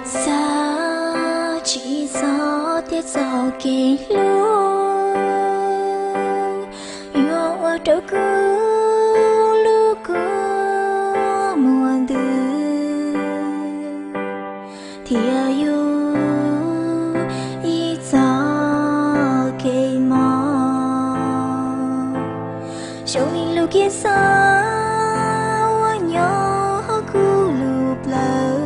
Sao chỉ gió tiết gió kề luôn yêu ở đâu cứ lúc cứ mùa tư thì yêu ý gió kề mò trong những lúc kia sao nhỏ cứ lụp lờ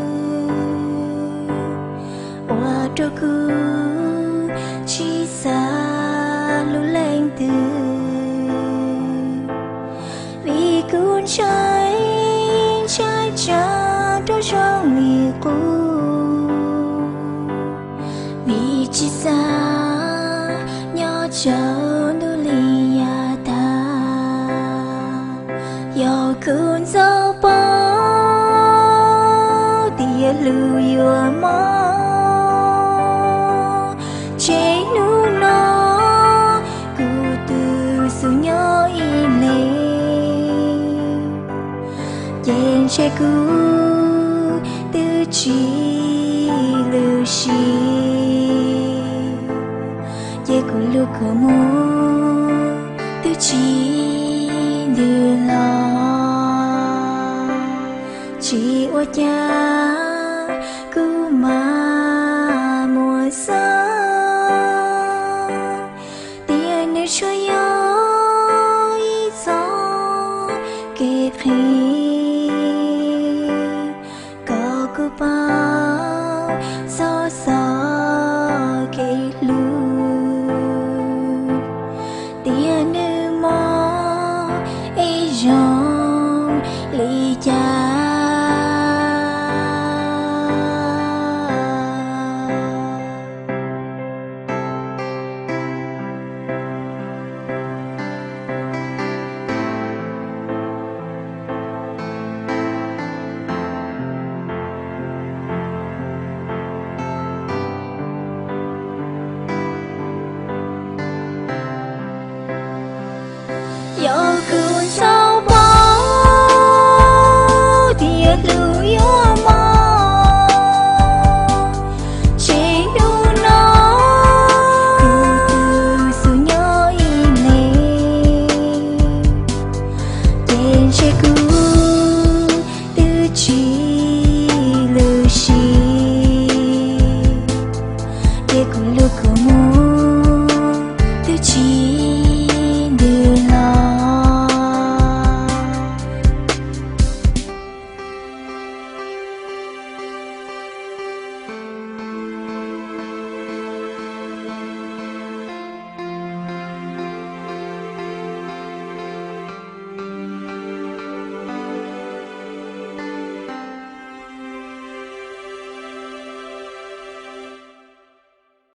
qua trôi cứ chỉ xa lũ lên từ vì cuốn trái cha đôi trong lì cũ vì chỉ xa nhỏ chờ nụ lì ya ta yêu cuốn dấu bao tia lưu yêu mơ chế nụ nó cứ từ sự nhớ im lên dành che cứ từ chỉ lưu shi dễ cứ lúc cơ mô từ chỉ đưa lo chỉ ô cha cứ mà mùa xa tiền nơi cho gió ý gió kề khi có cứ bao gió kề lưu tiền nơi mò ấy gió lý cha yêu cuốn sao bao tia lưu yêu mơ chế nụ nó cứ từ sự nhớ im lên trên che cứ